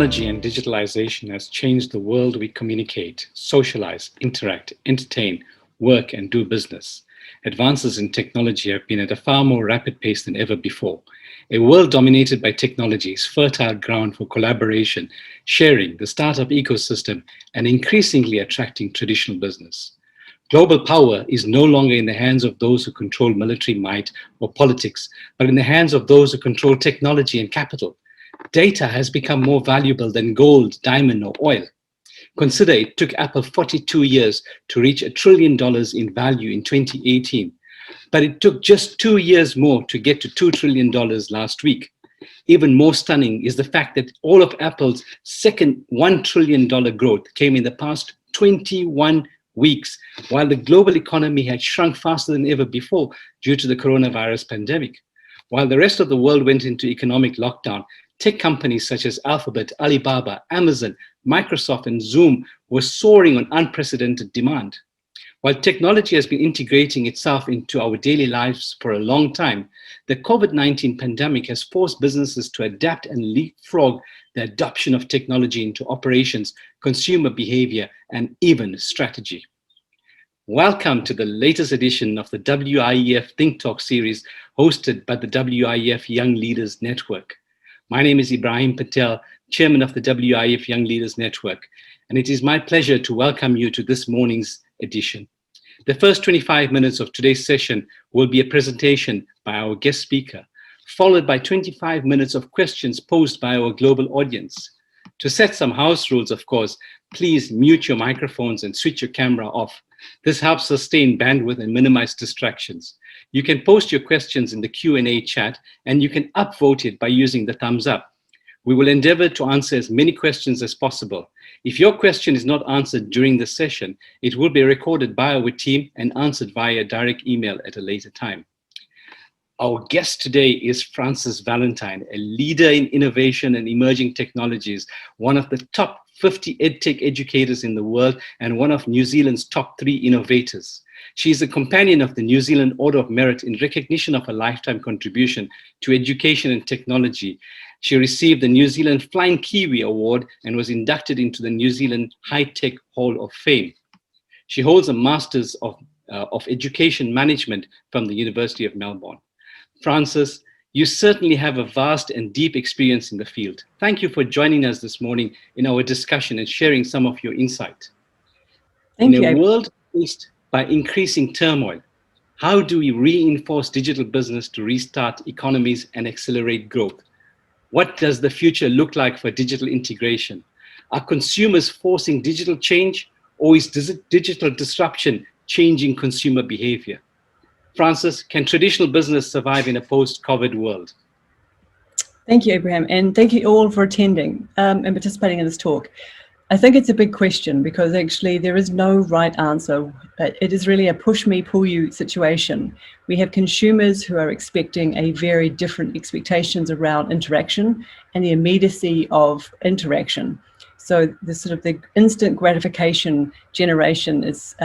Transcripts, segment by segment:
Technology and digitalization has changed the world we communicate, socialize, interact, entertain, work, and do business. Advances in technology have been at a far more rapid pace than ever before. A world dominated by technology is fertile ground for collaboration, sharing, the startup ecosystem, and increasingly attracting traditional business. Global power is no longer in the hands of those who control military might or politics, but in the hands of those who control technology and capital. Data has become more valuable than gold, diamond, or oil. Consider it took Apple 42 years to reach $1 trillion in value in 2018, but it took just 2 years more to get to $2 trillion last week. Even more stunning is the fact that all of Apple's second $1 trillion growth came in the past 21 weeks, while the global economy had shrunk faster than ever before due to the coronavirus pandemic. While the rest of the world went into economic lockdown, tech companies such as Alphabet, Alibaba, Amazon, Microsoft, and Zoom were soaring on unprecedented demand. While technology has been integrating itself into our daily lives for a long time, the COVID-19 pandemic has forced businesses to adapt and leapfrog the adoption of technology into operations, consumer behavior, and even strategy. Welcome to the latest edition of the WIEF thinkTALK series hosted by the WIEF Young Leaders Network. My name is Ibrahim Patel, Chairman of the WIEF Young Leaders Network, and it is my pleasure to welcome you to this morning's edition. The first 25 minutes of today's session will be a presentation by our guest speaker, followed by 25 minutes of questions posed by our global audience. To set some house rules, of course, please mute your microphones and switch your camera off. This helps sustain bandwidth and minimize distractions. You can post your questions in the Q&A chat, and you can upvote it by using the thumbs up. We will endeavor to answer as many questions as possible. If your question is not answered during the session, it will be recorded by our team and answered via direct email at a later time. Our guest today is Frances Valentine, a leader in innovation and emerging technologies, one of the top 50 EdTech educators in the world, and one of New Zealand's top 3 innovators. She is a companion of the New Zealand Order of Merit in recognition of her lifetime contribution to education and technology. She received the New Zealand Flying Kiwi Award and was inducted into the New Zealand High-Tech Hall of Fame. She holds a Master's of Education Management from the University of Melbourne. Frances, you certainly have a vast and deep experience in the field. Thank you for joining us this morning in our discussion and sharing some of your insight. Thank you. In a world faced by increasing turmoil, how do we reinforce digital business to restart economies and accelerate growth? What does the future look like for digital integration? Are consumers forcing digital change, or is digital disruption changing consumer behavior? Frances, can traditional business survive in a post-COVID world? Thank you, Abraham, and thank you all for attending and participating in this talk. I think it's a big question because actually there is no right answer. It is really a push me, pull you situation. We have consumers who are expecting a very different expectations around interaction and the immediacy of interaction. So the sort of the instant gratification generation is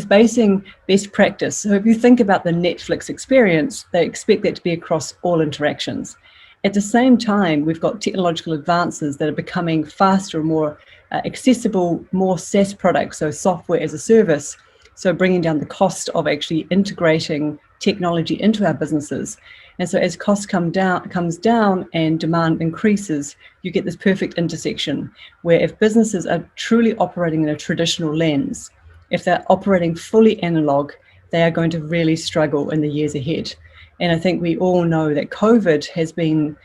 basing best practice. So if you think about the Netflix experience, they expect that to be across all interactions. At the same time, we've got technological advances that are becoming faster and more accessible, more SaaS products, so software as a service. So bringing down the cost of actually integrating technology into our businesses. And so as cost comes down and demand increases, you get this perfect intersection where if businesses are truly operating in a traditional lens, if they're operating fully analog, they are going to really struggle in the years ahead. And I think we all know that COVID has been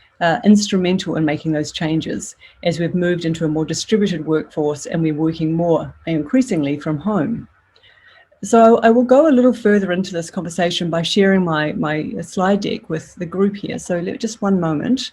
instrumental in making those changes as we've moved into a more distributed workforce and we're working more increasingly from home. So I will go a little further into this conversation by sharing my slide deck with the group here. So just one moment.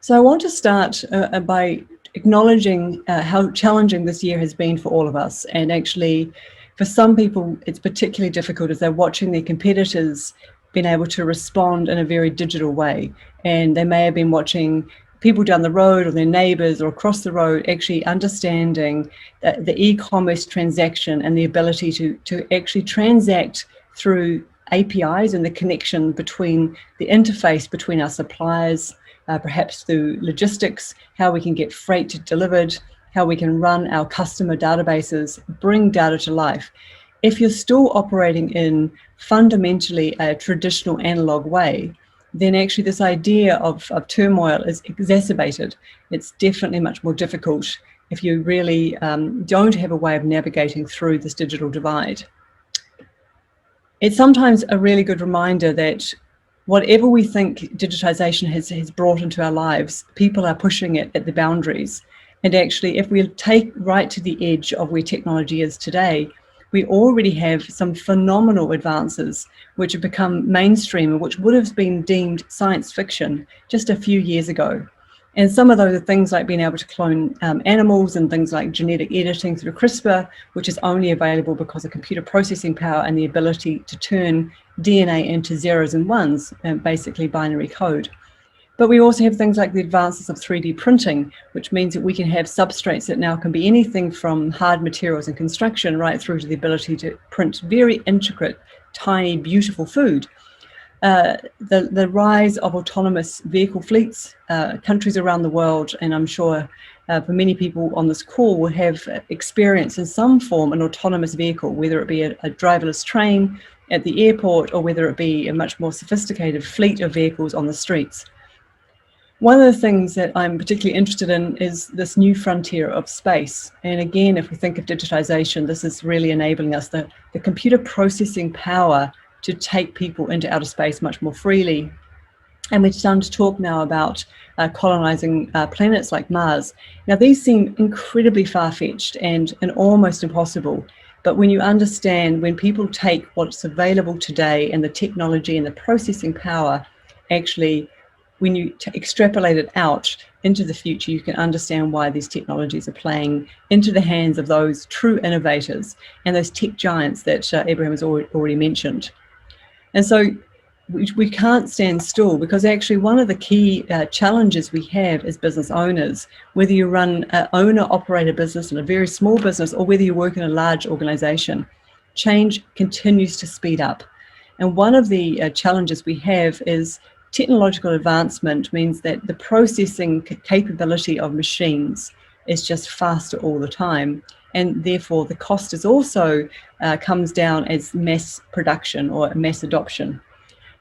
So I want to start by acknowledging how challenging this year has been for all of us. And actually, for some people, it's particularly difficult as they're watching their competitors being able to respond in a very digital way. And they may have been watching people down the road or their neighbors or across the road actually understanding the e-commerce transaction and the ability to actually transact through APIs and the connection between the interface between our suppliers, perhaps through logistics, how we can get freight delivered, how we can run our customer databases, bring data to life. If you're still operating in fundamentally a traditional analog way, then actually this idea of turmoil is exacerbated. It's definitely much more difficult if you really don't have a way of navigating through this digital divide. It's sometimes a really good reminder that whatever we think digitisation has brought into our lives, people are pushing it at the boundaries. And actually, if we take right to the edge of where technology is today, we already have some phenomenal advances which have become mainstream and which would have been deemed science fiction just a few years ago. And some of those are things like being able to clone animals and things like genetic editing through CRISPR, which is only available because of computer processing power and the ability to turn DNA into zeros and ones, basically binary code. But we also have things like the advances of 3D printing, which means that we can have substrates that now can be anything from hard materials and construction right through to the ability to print very intricate, tiny, beautiful food. The rise of autonomous vehicle fleets, countries around the world, and I'm sure for many people on this call will have experience in some form an autonomous vehicle, whether it be a driverless train at the airport or whether it be a much more sophisticated fleet of vehicles on the streets. One of the things that I'm particularly interested in is this new frontier of space. And again, if we think of digitization, this is really enabling us the computer processing power to take people into outer space much more freely. And we're starting to talk now about colonizing planets like Mars. Now, these seem incredibly far-fetched and almost impossible. But when you understand, when people take what's available today and the technology and the processing power, actually, when you extrapolate it out into the future, you can understand why these technologies are playing into the hands of those true innovators and those tech giants that Abraham has already mentioned. And so we can't stand still, because actually one of the key challenges we have as business owners, whether you run an owner-operator business in a very small business or whether you work in a large organization, change continues to speed up. And one of the challenges we have is technological advancement means that the processing capability of machines is just faster all the time. And therefore the cost is also comes down as mass production or mass adoption.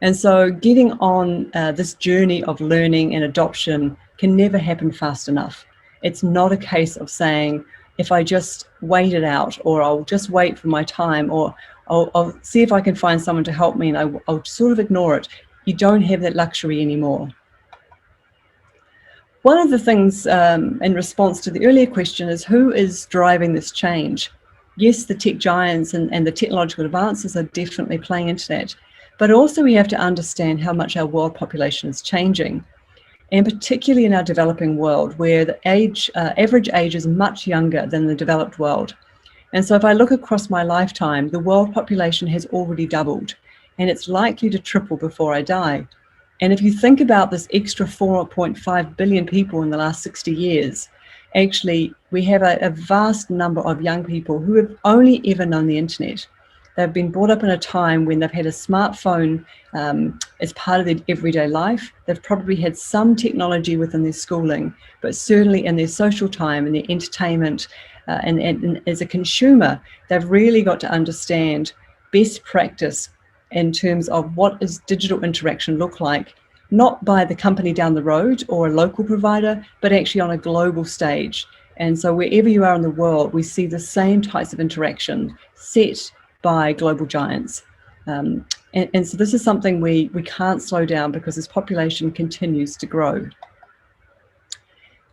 And so getting on this journey of learning and adoption can never happen fast enough. It's not a case of saying, if I just wait it out, or I'll just wait for my time, or I'll see if I can find someone to help me and I'll sort of ignore it. You don't have that luxury anymore. One of the things in response to the earlier question is, who is driving this change? Yes, the tech giants and the technological advances are definitely playing into that. But also we have to understand how much our world population is changing. And particularly in our developing world, where the average age is much younger than the developed world. And so if I look across my lifetime, the world population has already doubled, and it's likely to triple before I die. And if you think about this extra 4.5 billion people in the last 60 years, actually we have a vast number of young people who have only ever known the internet. They've been brought up in a time when they've had a smartphone as part of their everyday life. They've probably had some technology within their schooling, but certainly in their social time and their entertainment and as a consumer, they've really got to understand best practice in terms of what does digital interaction look like, not by the company down the road or a local provider, but actually on a global stage. And so wherever you are in the world, we see the same types of interaction set by global giants. And so this is something we can't slow down, because this population continues to grow.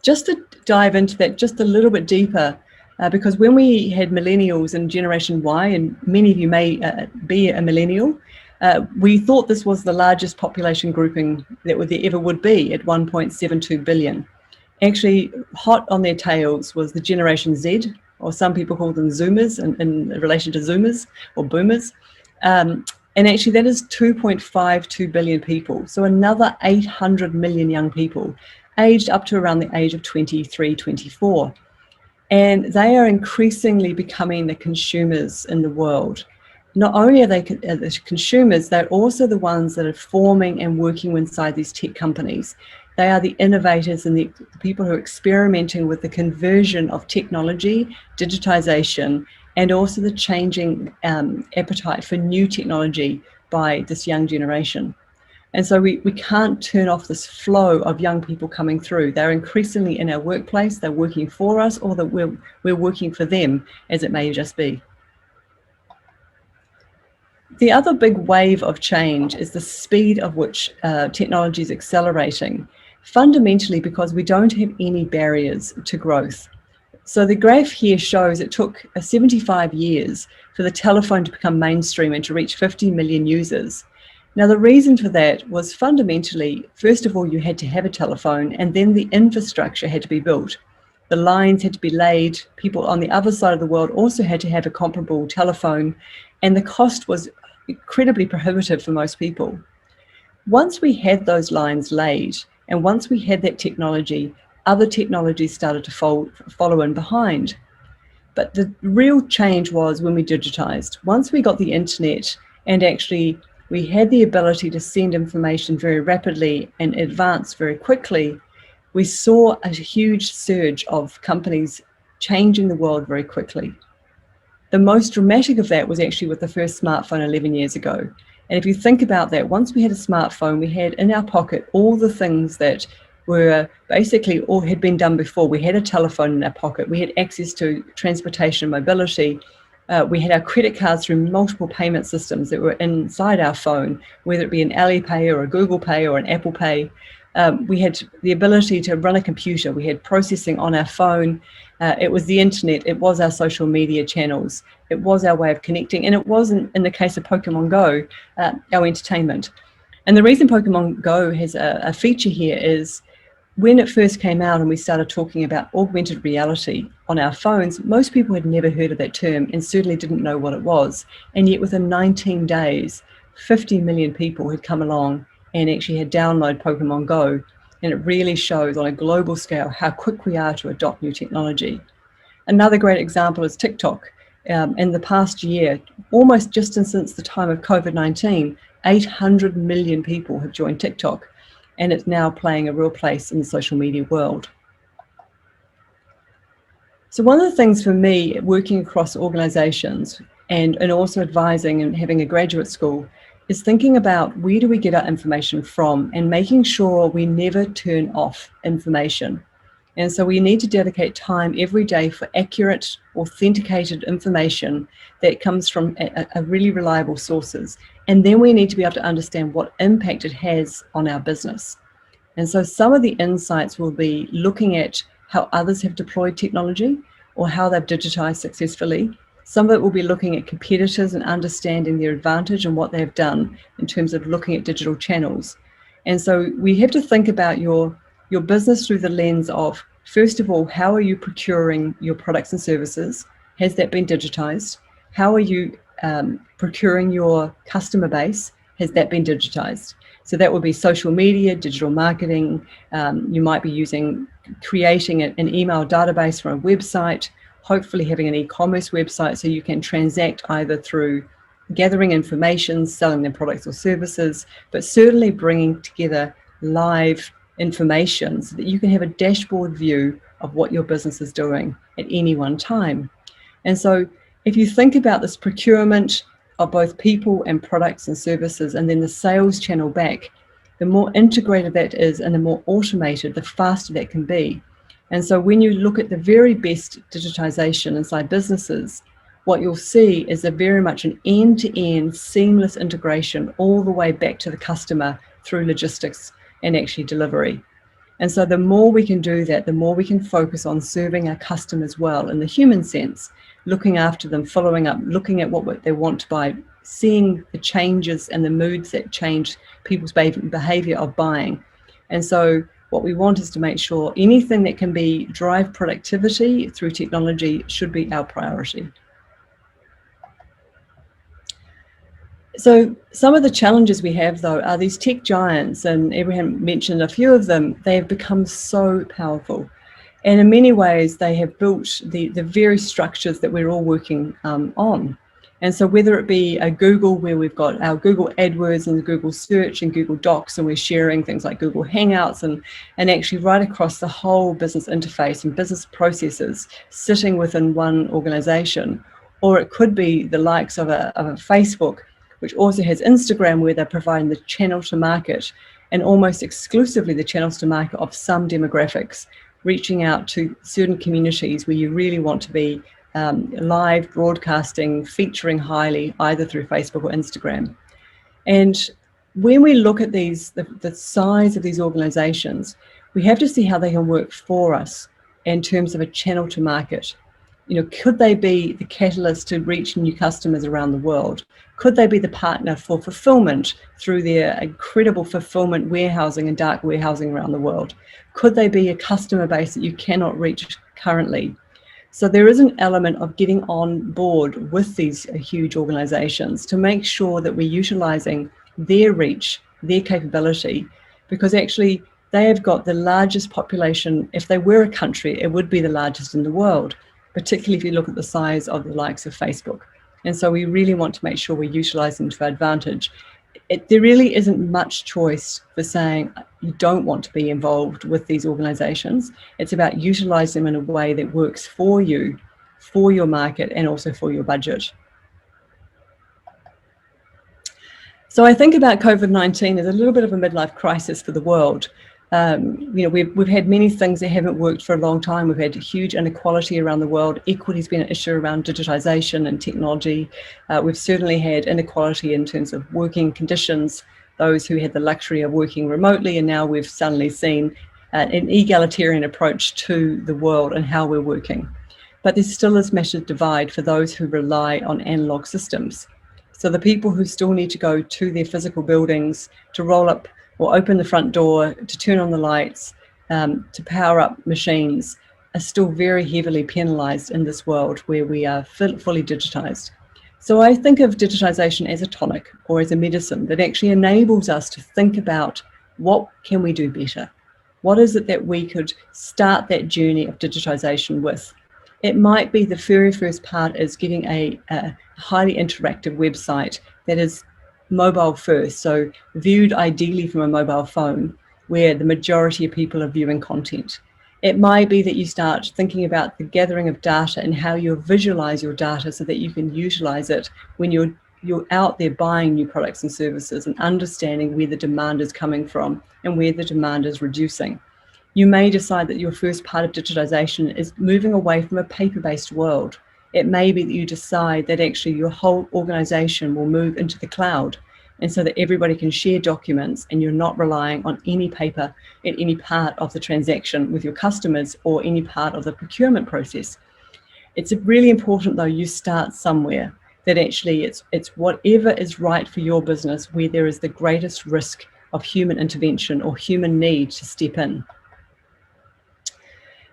Just to dive into that just a little bit deeper, because when we had millennials and Generation Y, and many of you may be a millennial, we thought this was the largest population grouping that there ever would be at 1.72 billion. Actually, hot on their tails was the Generation Z, or some people call them Zoomers in relation to Zoomers or Boomers. And actually that is 2.52 billion people. So another 800 million young people aged up to around the age of 23, 24. And they are increasingly becoming the consumers in the world. Not only are they the consumers, they're also the ones that are forming and working inside these tech companies. They are the innovators and the people who are experimenting with the conversion of technology, digitisation, and also the changing appetite for new technology by this young generation. And so we can't turn off this flow of young people coming through. They're increasingly in our workplace, they're working for us, or that we're working for them, as it may just be. The other big wave of change is the speed of which technology is accelerating, fundamentally because we don't have any barriers to growth. So the graph here shows it took 75 years for the telephone to become mainstream and to reach 50 million users. Now, the reason for that was fundamentally, first of all, you had to have a telephone, and then the infrastructure had to be built. The lines had to be laid. People on the other side of the world also had to have a comparable telephone, and the cost was incredibly prohibitive for most people. Once we had those lines laid, and once we had that technology, other technologies started to follow in behind. But the real change was when we digitized. Once we got the internet and actually we had the ability to send information very rapidly and advance very quickly, we saw a huge surge of companies changing the world very quickly. The most dramatic of that was actually with the first smartphone 11 years ago. And if you think about that, once we had a smartphone, we had in our pocket all the things that were basically all had been done before. We had a telephone in our pocket. We had access to transportation and mobility. We had our credit cards through multiple payment systems that were inside our phone, whether it be an Alipay or a Google Pay or an Apple Pay. We had the ability to run a computer. We had processing on our phone. It was the internet. It was our social media channels. It was our way of connecting. And it wasn't, in the case of Pokemon Go, our entertainment. And the reason Pokemon Go has a feature here is when it first came out and we started talking about augmented reality on our phones, most people had never heard of that term and certainly didn't know what it was. And yet within 19 days, 50 million people had come along and actually had downloaded Pokemon Go. And it really shows on a global scale how quick we are to adopt new technology. Another great example is TikTok. In the past year, almost just since the time of COVID-19, 800 million people have joined TikTok, and it's now playing a real place in the social media world. So one of the things for me, working across organizations and also advising and having a graduate school, is thinking about where do we get our information from and making sure we never turn off information. And so we need to dedicate time every day for accurate, authenticated information that comes from a really reliable sources. And then we need to be able to understand what impact it has on our business. And so some of the insights will be looking at how others have deployed technology or how they've digitized successfully. Some of it will be looking at competitors and understanding their advantage and what they've done in terms of looking at digital channels. And so we have to think about your business through the lens of, first of all, how are you procuring your products and services? Has that been digitized? How are you procuring your customer base? Has that been digitized? So that would be social media, digital marketing. You might be creating an email database for a website, hopefully having an e-commerce website so you can transact either through gathering information, selling them products or services, but certainly bringing together live information so that you can have a dashboard view of what your business is doing at any one time. And so if you think about this procurement of both people and products and services, and then the sales channel back, the more integrated that is and the more automated, the faster that can be. And so when you look at the very best digitization inside businesses, what you'll see is very much an end-to-end seamless integration all the way back to the customer through logistics and actually delivery. And so the more we can do that, the more we can focus on serving our customers well in the human sense, looking after them, following up, looking at what they want to buy, seeing the changes and the moods that change people's behavior of buying. And so what we want is to make sure anything that can drive productivity through technology should be our priority. So some of the challenges we have, though, are these tech giants, and Abraham mentioned a few of them. They have become so powerful. And in many ways, they have built the very structures that we're all working on. And so whether it be a Google, where we've got our Google AdWords and the Google Search and Google Docs, and we're sharing things like Google Hangouts and actually right across the whole business interface and business processes sitting within one organization. Or it could be the likes of a Facebook, which also has Instagram, where they're providing the channel to market, and almost exclusively the channels to market of some demographics, reaching out to certain communities where you really want to be live broadcasting, featuring highly, either through Facebook or Instagram. And when we look at these, the size of these organizations, we have to see how they can work for us in terms of a channel to market. Could they be the catalyst to reach new customers around the world? Could they be the partner for fulfillment through their incredible fulfillment warehousing and dark warehousing around the world? Could they be a customer base that you cannot reach currently? So there is an element of getting on board with these huge organizations to make sure that we're utilizing their reach, their capability, because actually they have got the largest population. If they were a country, it would be the largest in the world, particularly if you look at the size of the likes of Facebook. And so we really want to make sure we utilize them to our advantage. There really isn't much choice for saying you don't want to be involved with these organizations. It's about utilizing them in a way that works for you, for your market, and also for your budget. So I think about COVID-19 as a little bit of a midlife crisis for the world. We've had many things that haven't worked for a long time. We've had huge inequality around the world. Equity's been an issue around digitisation and technology. We've certainly had inequality in terms of working conditions, those who had the luxury of working remotely, and now we've suddenly seen an egalitarian approach to the world and how we're working. But there's still this massive divide for those who rely on analogue systems. So the people who still need to go to their physical buildings to roll up or open the front door, to turn on the lights, to power up machines, are still very heavily penalised in this world where we are fully digitised. So I think of digitisation as a tonic or as a medicine that actually enables us to think about what can we do better? What is it that we could start that journey of digitisation with? It might be the very first part is getting a highly interactive website that is mobile first, so viewed ideally from a mobile phone where the majority of people are viewing content. It might be that you start thinking about the gathering of data and how you visualize your data so that you can utilize it when you're out there buying new products and services and understanding where the demand is coming from and where the demand is reducing. You may decide that your first part of digitization is moving away from a paper-based world. It may be that you decide that actually your whole organization will move into the cloud, and so that everybody can share documents and you're not relying on any paper in any part of the transaction with your customers or any part of the procurement process. It's really important though you start somewhere, that actually it's whatever is right for your business where there is the greatest risk of human intervention or human need to step in.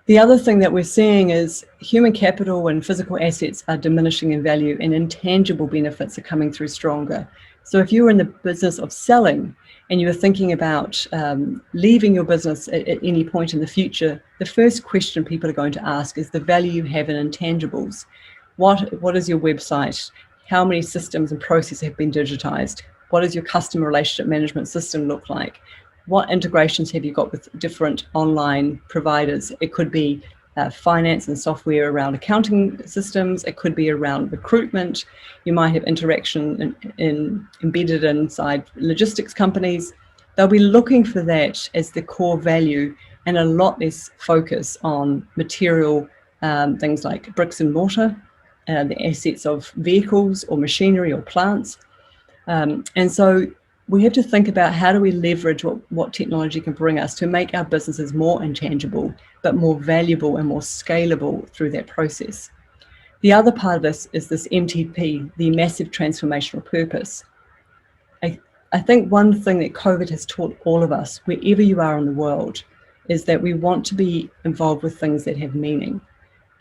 The other thing that we're seeing is human capital and physical assets are diminishing in value and intangible benefits are coming through stronger. So if you're in the business of selling and you're thinking about leaving your business at any point in the future, the first question people are going to ask is the value you have in intangibles. What is your website? How many systems and processes have been digitized? What does your customer relationship management system look like? What integrations have you got with different online providers? It could be finance and software around accounting systems. It could be around recruitment. You might have interaction embedded inside logistics companies. They'll be looking for that as the core value and a lot less focus on material things like bricks and mortar, the assets of vehicles or machinery or plants. And so we have to think about how do we leverage what technology can bring us to make our businesses more intangible, but more valuable and more scalable through that process. The other part of this is this MTP, the massive transformational purpose. I think one thing that COVID has taught all of us, wherever you are in the world, is that we want to be involved with things that have meaning.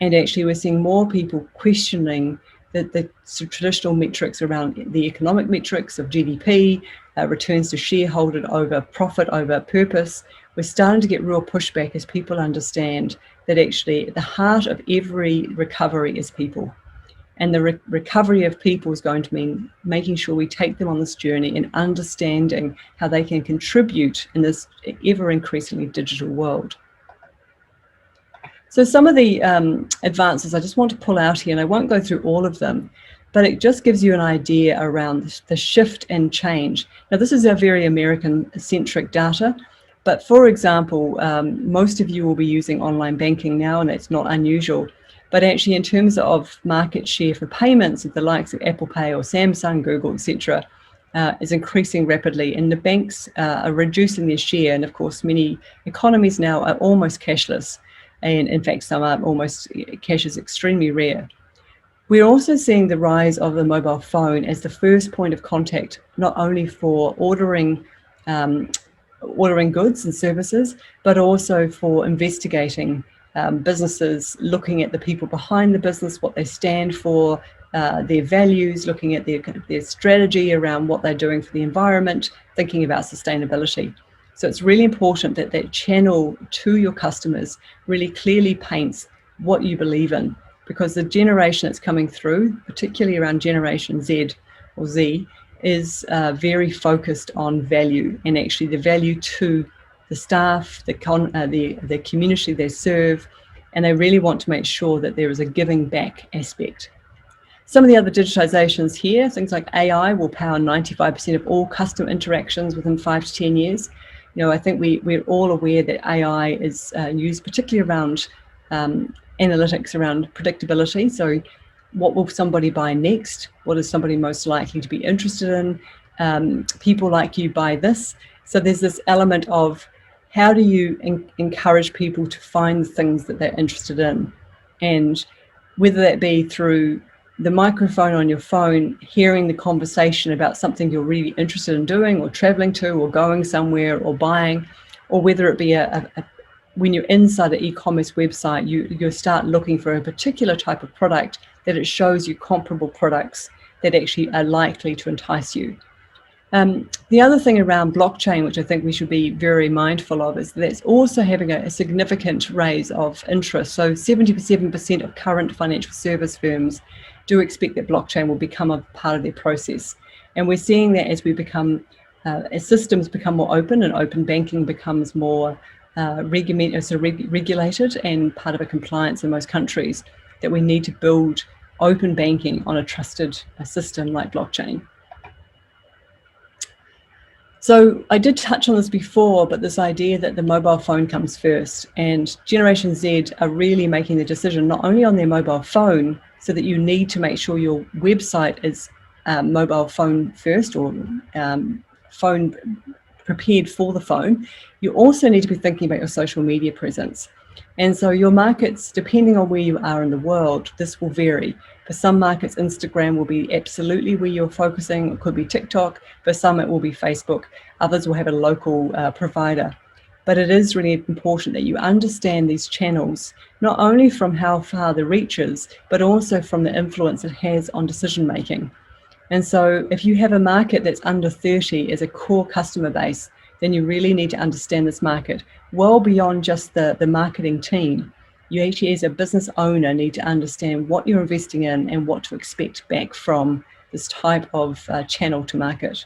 And actually we're seeing more people questioning the traditional metrics around the economic metrics of GDP, returns to shareholder over profit over purpose. We're starting to get real pushback as people understand that actually at the heart of every recovery is people. And the recovery of people is going to mean making sure we take them on this journey and understanding how they can contribute in this ever increasingly digital world. So some of the advances I just want to pull out here, and I won't go through all of them, but it just gives you an idea around the shift and change. Now, this is a very American-centric data, but for example, most of you will be using online banking now, and it's not unusual. But actually, in terms of market share for payments, the likes of Apple Pay or Samsung, Google, etc., is increasing rapidly, and the banks are reducing their share. And of course, many economies now are almost cashless, and in fact, some are almost, cash is extremely rare. We're also seeing the rise of the mobile phone as the first point of contact, not only for ordering goods and services, but also for investigating businesses, looking at the people behind the business, what they stand for, their values, looking at their strategy around what they're doing for the environment, thinking about sustainability. So it's really important that that channel to your customers really clearly paints what you believe in, because the generation that's coming through, particularly around Generation Z or Z, is very focused on value, and actually the value to the staff, the community they serve, and they really want to make sure that there is a giving back aspect. Some of the other digitizations here, things like AI will power 95% of all customer interactions within 5 to 10 years. You know, I think we're all aware that AI is used particularly around analytics around predictability. So what will somebody buy next? What is somebody most likely to be interested in? People like you buy this. So there's this element of how do you encourage people to find things that they're interested in? And whether that be through the microphone on your phone, hearing the conversation about something you're really interested in doing or traveling to or going somewhere or buying, or whether it be when you're inside an e-commerce website, you start looking for a particular type of product that it shows you comparable products that actually are likely to entice you. The other thing around blockchain, which I think we should be very mindful of, is that it's also having a significant raise of interest. So 77% of current financial service firms do expect that blockchain will become a part of their process. And we're seeing that as we become, as systems become more open and open banking becomes more regulated and part of a compliance in most countries, that we need to build open banking on a trusted system like blockchain. So I did touch on this before, but this idea that the mobile phone comes first, and Generation Z are really making the decision not only on their mobile phone, so that you need to make sure your website is mobile phone first, or phone prepared for the phone. You also need to be thinking about your social media presence. And so your markets, depending on where you are in the world, this will vary. For some markets, Instagram will be absolutely where you're focusing. It could be TikTok. For some, it will be Facebook. Others will have a local provider. But it is really important that you understand these channels, not only from how far the reach is, but also from the influence it has on decision making. And so if you have a market that's under 30 as a core customer base, then you really need to understand this market well beyond just the marketing team. You actually, as a business owner, need to understand what you're investing in and what to expect back from this type of channel to market.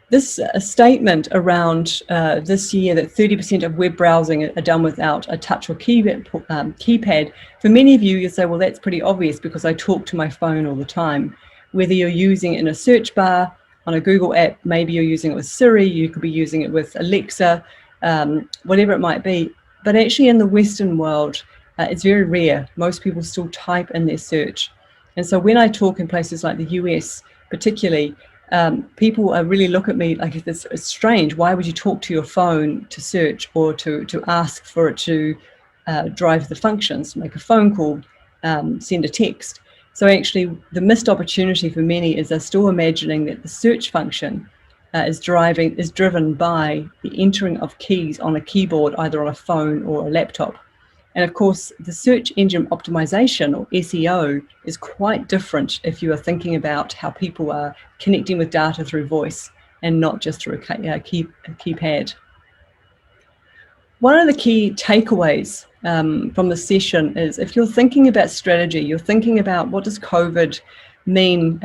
This statement around this year that 30% of web browsing are done without a touch or keypad, for many of you, you say, well, that's pretty obvious because I talk to my phone all the time. Whether you're using it in a search bar, on a Google app, maybe you're using it with Siri, you could be using it with Alexa, whatever it might be. But actually in the Western world, it's very rare. Most people still type in their search. And so when I talk in places like the US, particularly, people really look at me like it's strange. Why would you talk to your phone to search or to ask for it to drive the functions, make a phone call, send a text? So actually the missed opportunity for many is they're still imagining that the search function is driven by the entering of keys on a keyboard, either on a phone or a laptop. And of course, the search engine optimization, or SEO, is quite different if you are thinking about how people are connecting with data through voice and not just through a keypad. One of the key takeaways from the session is, if you're thinking about strategy, you're thinking about what does COVID mean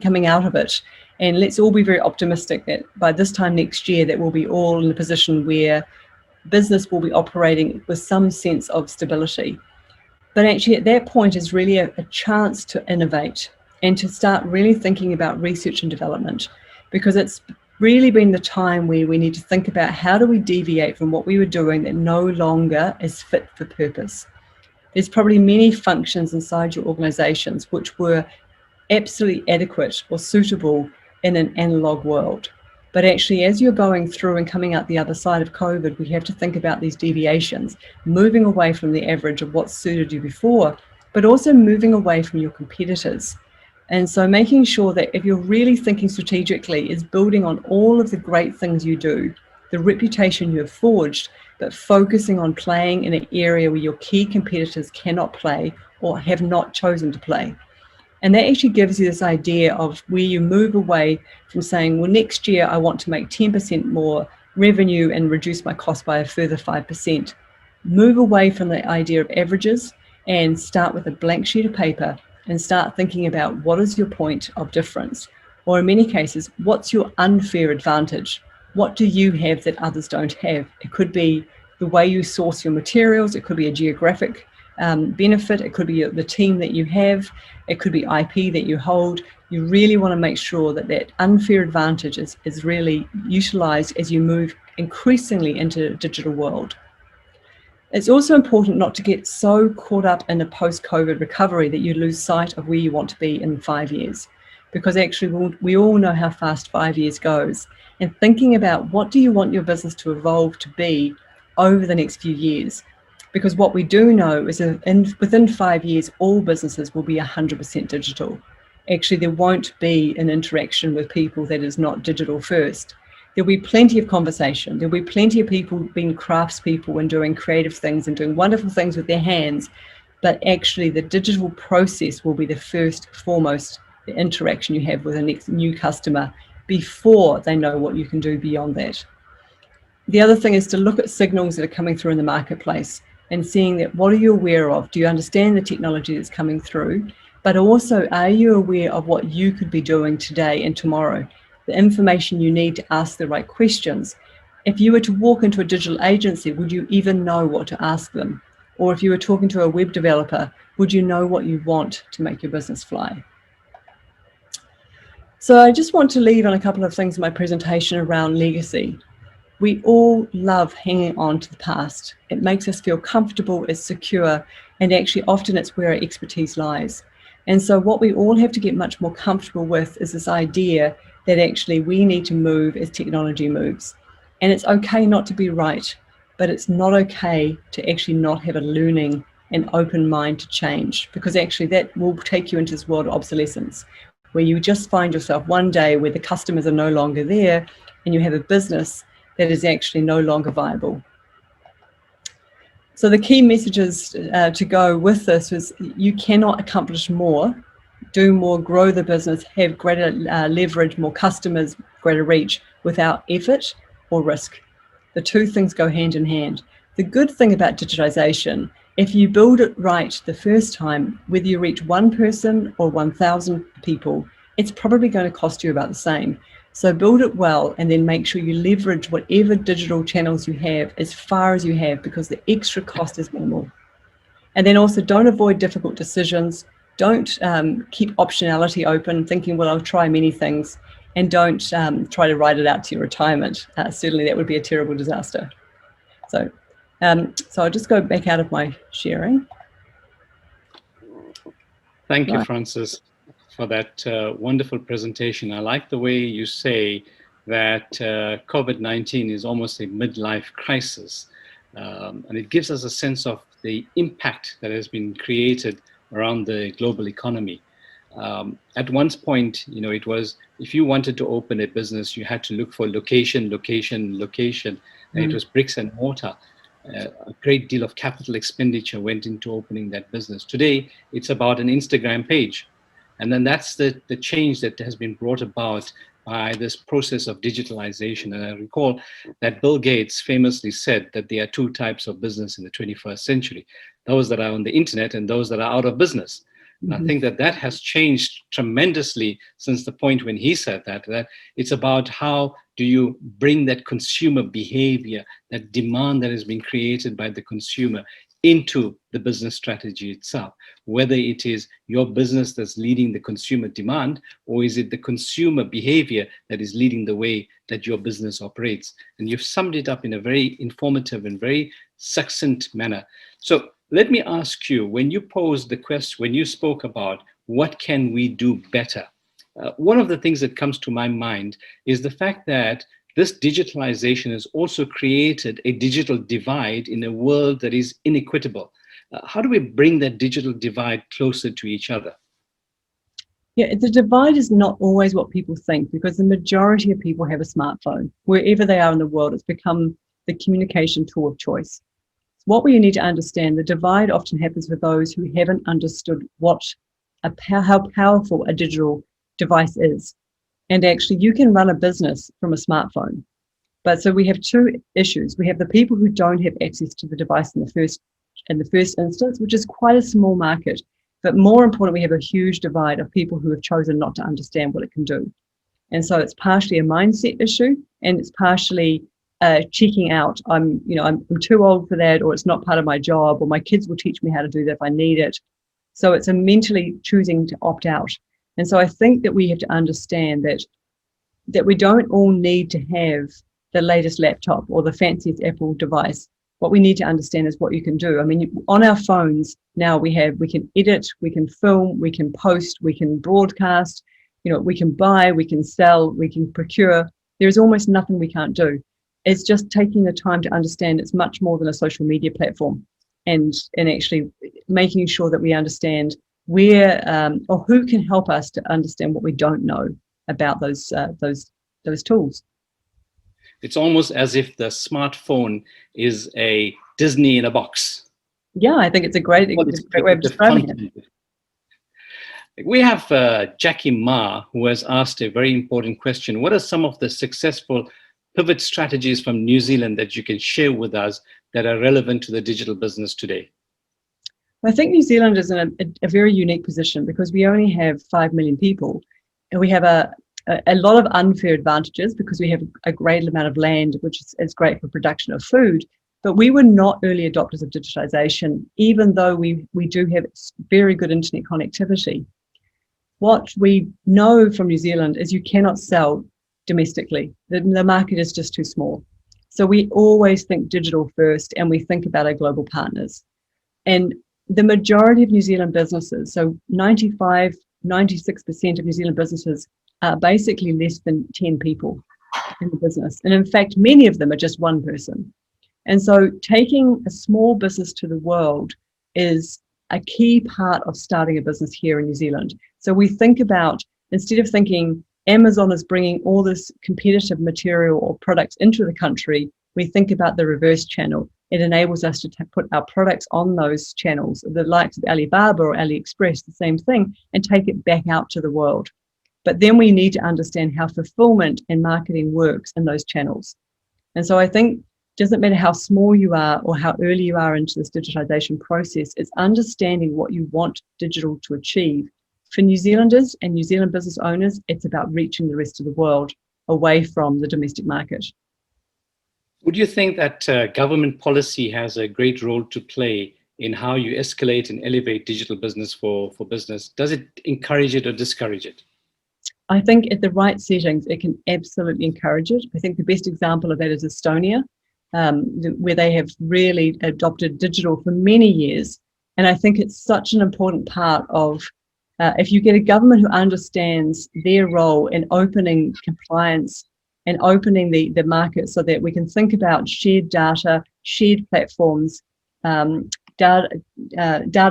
coming out of it, and let's all be very optimistic that by this time next year that we'll be all in a position where business will be operating with some sense of stability. But actually at that point is really a chance to innovate and to start really thinking about research and development, because it's really been the time where we need to think about how do we deviate from what we were doing that no longer is fit for purpose. There's probably many functions inside your organizations which were absolutely adequate or suitable in an analog world. But actually, as you're going through and coming out the other side of COVID, we have to think about these deviations, moving away from the average of what suited you before, but also moving away from your competitors. And so making sure that if you're really thinking strategically, is building on all of the great things you do, the reputation you have forged, but focusing on playing in an area where your key competitors cannot play or have not chosen to play. And that actually gives you this idea of where you move away from saying, well, next year I want to make 10% more revenue and reduce my cost by a further 5%. Move away from the idea of averages and start with a blank sheet of paper and start thinking about what is your point of difference? Or in many cases, what's your unfair advantage? What do you have that others don't have? It could be the way you source your materials. It could be a geographic benefit. It could be the team that you have. It could be IP that you hold. You really want to make sure that that unfair advantage is really utilized as you move increasingly into the digital world. It's also important not to get so caught up in a post-COVID recovery that you lose sight of where you want to be in 5 years, because actually we all know how fast 5 years goes, and thinking about what do you want your business to evolve to be over the next few years. Because what we do know is that within 5 years, all businesses will be 100% digital. Actually, there won't be an interaction with people that is not digital first. There'll be plenty of conversation. There'll be plenty of people being craftspeople and doing creative things and doing wonderful things with their hands. But actually, the digital process will be the first, foremost, the interaction you have with the next new customer before they know what you can do beyond that. The other thing is to look at signals that are coming through in the marketplace and seeing that what are you aware of? Do you understand the technology that's coming through? But also, are you aware of what you could be doing today and tomorrow? The information you need to ask the right questions. If you were to walk into a digital agency, would you even know what to ask them? Or if you were talking to a web developer, would you know what you want to make your business fly? So I just want to leave on a couple of things in my presentation around legacy. We all love hanging on to the past. It makes us feel comfortable, it's secure, and actually often it's where our expertise lies. And so what we all have to get much more comfortable with is this idea that actually we need to move as technology moves. And it's okay not to be right, but it's not okay to actually not have a learning and open mind to change, because actually that will take you into this world of obsolescence, where you just find yourself one day where the customers are no longer there and you have a business that is actually no longer viable. So the key messages to go with this is you cannot accomplish more, do more, grow the business, have greater leverage, more customers, greater reach without effort or risk. The two things go hand in hand. The good thing about digitization, if you build it right the first time, whether you reach one person or 1,000 people, it's probably going to cost you about the same. So build it well and then make sure you leverage whatever digital channels you have as far as you have, because the extra cost is minimal. And then also don't avoid difficult decisions. Don't keep optionality open, thinking, well, I'll try many things, and don't try to ride it out to your retirement. Certainly that would be a terrible disaster. So I'll just go back out of my sharing. Thank you, Frances, for that wonderful presentation. I like the way you say that COVID-19 is almost a midlife crisis. And it gives us a sense of the impact that has been created around the global economy. At one point, it was, if you wanted to open a business, you had to look for location, and it was bricks and mortar. A great deal of capital expenditure went into opening that business. Today, it's about an Instagram page. And then that's the change that has been brought about by this process of digitalization. And I recall that Bill Gates famously said that there are two types of business in the 21st century: those that are on the internet and those that are out of business. And I think that that has changed tremendously since the point when he said that it's about how do you bring that consumer behavior, that demand that has been created by the consumer into the business strategy itself, whether it is your business that's leading the consumer demand, or is it the consumer behavior that is leading the way that your business operates. And you've summed it up in a very informative and very succinct manner. So let me ask you, when you posed the question, when you spoke about what can we do better, one of the things that comes to my mind is the fact that this digitalization has also created a digital divide in a world that is inequitable. How do we bring that digital divide closer to each other? Yeah, the divide is not always what people think, because the majority of people have a smartphone. Wherever they are in the world, it's become the communication tool of choice. What we need to understand, the divide often happens for those who haven't understood how powerful a digital device is. And actually, you can run a business from a smartphone. But so we have two issues. We have the people who don't have access to the device in the first instance, which is quite a small market. But more important, we have a huge divide of people who have chosen not to understand what it can do. And so it's partially a mindset issue, and it's partially checking out. I'm too old for that, or it's not part of my job, or my kids will teach me how to do that if I need it. So it's a mentally choosing to opt out. And so I think that we have to understand that we don't all need to have the latest laptop or the fanciest Apple device. What we need to understand is what you can do. I mean, on our phones now we can edit, we can film, we can post, we can broadcast, we can buy, we can sell, we can procure. There's almost nothing we can't do. It's just taking the time to understand it's much more than a social media platform, and actually making sure that we understand where or who can help us to understand what we don't know about those tools. It's almost as if the smartphone is a Disney in a box. Yeah, I think it's a great way of describing it. We have Jackie Ma, who has asked a very important question. What are some of the successful pivot strategies from New Zealand that you can share with us that are relevant to the digital business today? I think New Zealand is in a very unique position because we only have 5 million people, and we have a lot of unfair advantages because we have a great amount of land, which is great for production of food. But we were not early adopters of digitization, even though we do have very good internet connectivity. What we know from New Zealand is you cannot sell domestically. The market is just too small. So we always think digital first, and we think about our global partners. And the majority of New Zealand businesses, so 96% of New Zealand businesses are basically less than 10 people in the business. And in fact, many of them are just one person. And so taking a small business to the world is a key part of starting a business here in New Zealand. So we think about, instead of thinking Amazon is bringing all this competitive material or products into the country, we think about the reverse channel. It enables us to put our products on those channels, the likes of Alibaba or AliExpress, the same thing, and take it back out to the world. But then we need to understand how fulfillment and marketing works in those channels. And so I think it doesn't matter how small you are or how early you are into this digitization process, it's understanding what you want digital to achieve. For New Zealanders and New Zealand business owners, it's about reaching the rest of the world away from the domestic market. Would you think that government policy has a great role to play in how you escalate and elevate digital business for business? Does it encourage it or discourage it? I think at the right settings, it can absolutely encourage it. I think the best example of that is Estonia, where they have really adopted digital for many years. And I think it's such an important part of, if you get a government who understands their role in opening compliance and opening the market so that we can think about shared data, shared platforms, data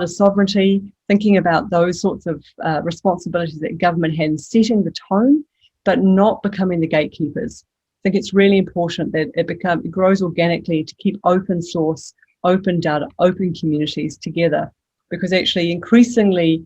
sovereignty, thinking about those sorts of responsibilities that government has, setting the tone, but not becoming the gatekeepers. I think it's really important that it grows organically to keep open source, open data, open communities together, because actually increasingly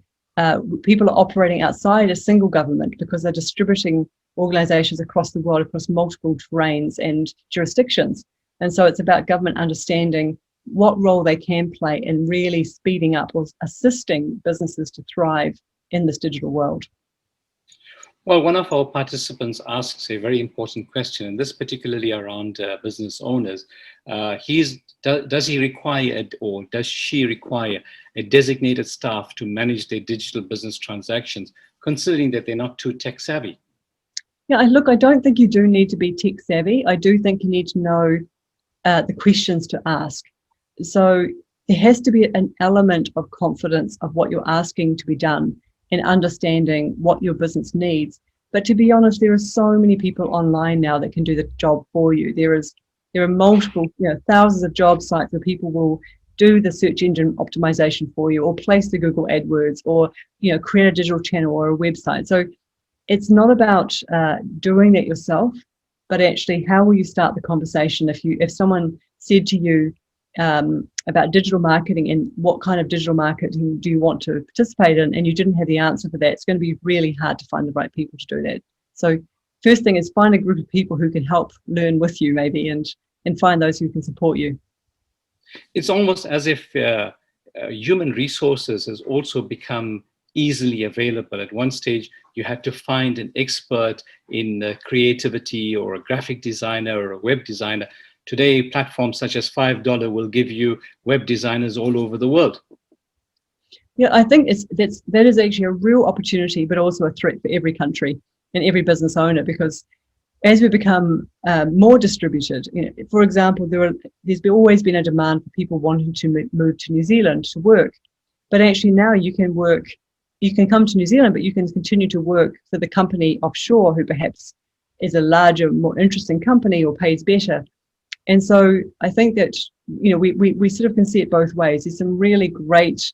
people are operating outside a single government because they're distributing organizations across the world, across multiple terrains and jurisdictions. And so it's about government understanding what role they can play in really speeding up or assisting businesses to thrive in this digital world. Well, one of our participants asks a very important question, and this particularly around business owners. Does he require or does she require a designated staff to manage their digital business transactions, considering that they're not too tech savvy? Yeah, look, I don't think you do need to be tech savvy. I do think you need to know the questions to ask. So there has to be an element of confidence of what you're asking to be done and understanding what your business needs. But to be honest, there are so many people online now that can do the job for you. There are multiple, thousands of job sites where people will do the search engine optimization for you, or place the Google AdWords, or create a digital channel or a website. So it's not about doing it yourself, but actually how will you start the conversation if someone said to you about digital marketing and what kind of digital marketing do you want to participate in, and you didn't have the answer for that, it's going to be really hard to find the right people to do that. So first thing is find a group of people who can help learn with you maybe, and find those who can support you. It's almost as if human resources has also become easily available. At one stage, you had to find an expert in creativity, or a graphic designer, or a web designer. Today, platforms such as $5 will give you web designers all over the world. Yeah, I think that is actually a real opportunity, but also a threat for every country and every business owner, because as we become more distributed, for example, there's always been a demand for people wanting to move to New Zealand to work, but actually now you can come to New Zealand, but you can continue to work for the company offshore who perhaps is a larger, more interesting company or pays better. And so I think that, we sort of can see it both ways. There's some really great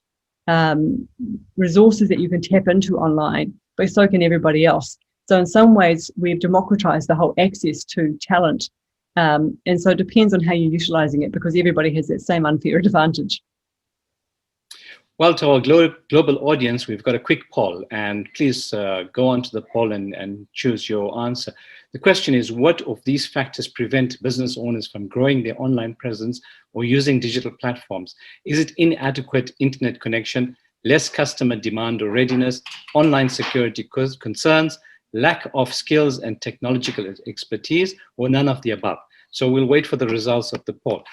resources that you can tap into online, but so can everybody else. So in some ways, we've democratized the whole access to talent. And so it depends on how you're utilizing it, because everybody has that same unfair advantage. Well, to our global audience, we've got a quick poll, and please go on to the poll and choose your answer. The question is, what of these factors prevent business owners from growing their online presence or using digital platforms? Is it inadequate internet connection, less customer demand or readiness, online security concerns, lack of skills and technological expertise, or none of the above? So we'll wait for the results of the poll.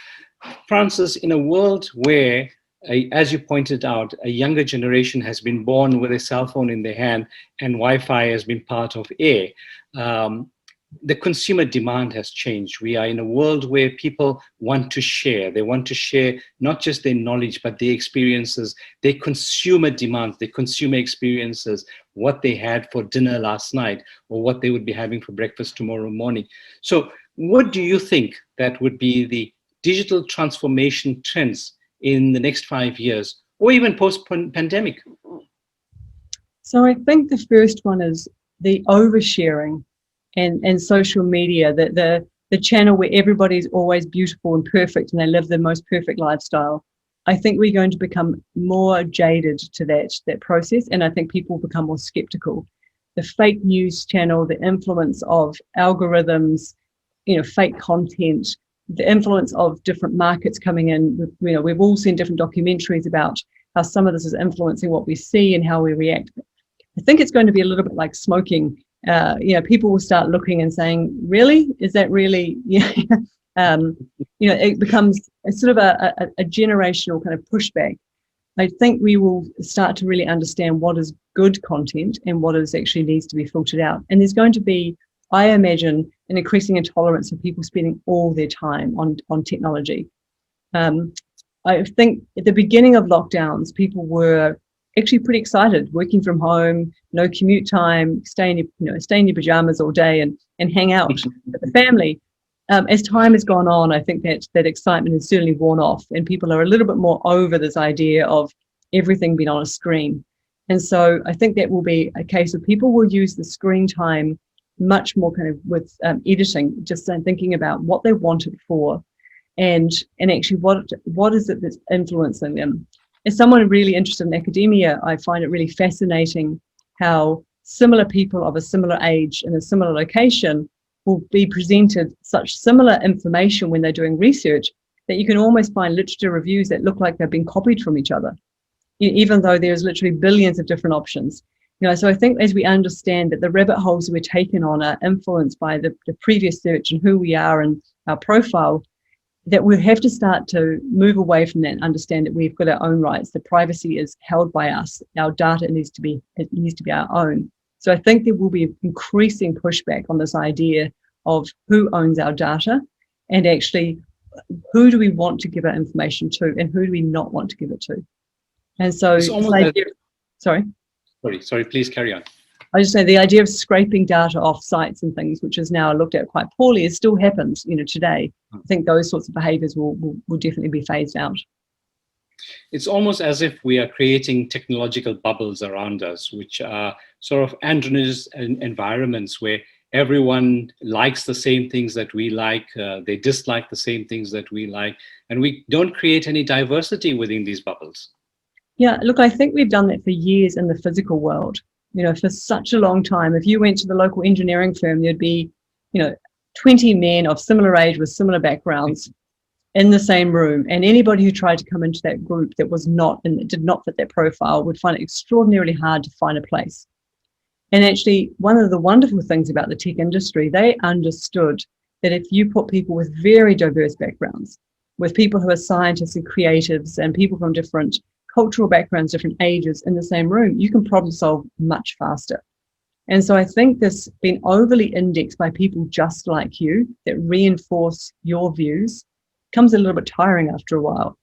Francis, in a world where, as you pointed out, a younger generation has been born with a cell phone in their hand and Wi-Fi has been part of air, the consumer demand has changed. We are in a world where people want to share. They want to share not just their knowledge, but their experiences, their consumer demands, their consumer experiences, what they had for dinner last night, or what they would be having for breakfast tomorrow morning. So what do you think that would be the digital transformation trends in the next 5 years, or even post-pandemic? So I think the first one is the oversharing and social media, the channel where everybody's always beautiful and perfect and they live the most perfect lifestyle. I think we're going to become more jaded to that process, and I think people become more skeptical. The fake news channel, the influence of algorithms, fake content, the influence of different markets coming in. We've all seen different documentaries about how some of this is influencing what we see and how we react. I think it's going to be a little bit like smoking. People will start looking and saying, really? Is that really? It becomes a sort of a generational kind of pushback. I think we will start to really understand what is good content and what is actually needs to be filtered out. And there's going to be, I imagine, an increasing intolerance of people spending all their time on technology. I think at the beginning of lockdowns, people were actually pretty excited, working from home, no commute time, stay in your pajamas all day and hang out with the family. As time has gone on, I think that excitement has certainly worn off, and people are a little bit more over this idea of everything being on a screen. And so I think that will be a case of people will use the screen time much more kind of with editing, just thinking about what they want it for, and actually what is it that's influencing them. As someone really interested in academia, I find it really fascinating how similar people of a similar age in a similar location will be presented such similar information when they're doing research that you can almost find literature reviews that look like they've been copied from each other, even though there's literally billions of different options. So I think as we understand that the rabbit holes that we're taken on are influenced by the previous search and who we are and our profile, that we have to start to move away from that and understand that we've got our own rights. The privacy is held by us. Our data needs to be our own. So I think there will be increasing pushback on this idea of who owns our data, and actually who do we want to give our information to and who do we not want to give it to. And so It's almost Sorry, please carry on. I just say the idea of scraping data off sites and things, which is now looked at quite poorly, it still happens, today. I think those sorts of behaviours will definitely be phased out. It's almost as if we are creating technological bubbles around us, which are sort of androgynous environments where everyone likes the same things that we like, they dislike the same things that we like, and we don't create any diversity within these bubbles. Yeah, look, I think we've done that for years in the physical world. For such a long time. If you went to the local engineering firm, there'd be, 20 men of similar age with similar backgrounds in the same room. And anybody who tried to come into that group that was not and that did not fit that profile would find it extraordinarily hard to find a place. And actually, one of the wonderful things about the tech industry, they understood that if you put people with very diverse backgrounds, with people who are scientists and creatives and people from different cultural backgrounds, different ages in the same room, you can problem solve much faster. And so I think this being overly indexed by people just like you that reinforce your views comes a little bit tiring after a while.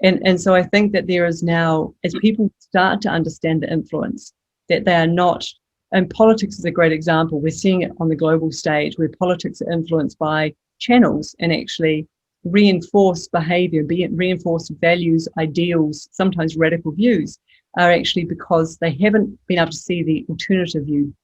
And so I think that there is now, as people start to understand the influence, that they are not, and politics is a great example. We're seeing it on the global stage where politics are influenced by channels and actually reinforced behavior, be it reinforced values, ideals, sometimes radical views, are actually because they haven't been able to see the alternative view.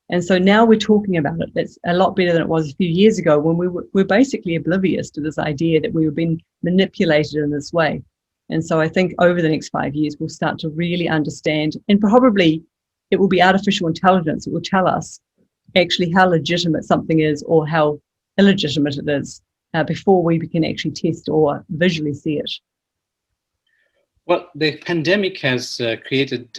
And so now we're talking about it. That's a lot better than it was a few years ago when we were basically oblivious to this idea that we were being manipulated in this way. And so I think over the next 5 years, we'll start to really understand, and probably it will be artificial intelligence that will tell us actually how legitimate something is or how illegitimate it is. Before we can actually test or visually see it. Well, the pandemic has created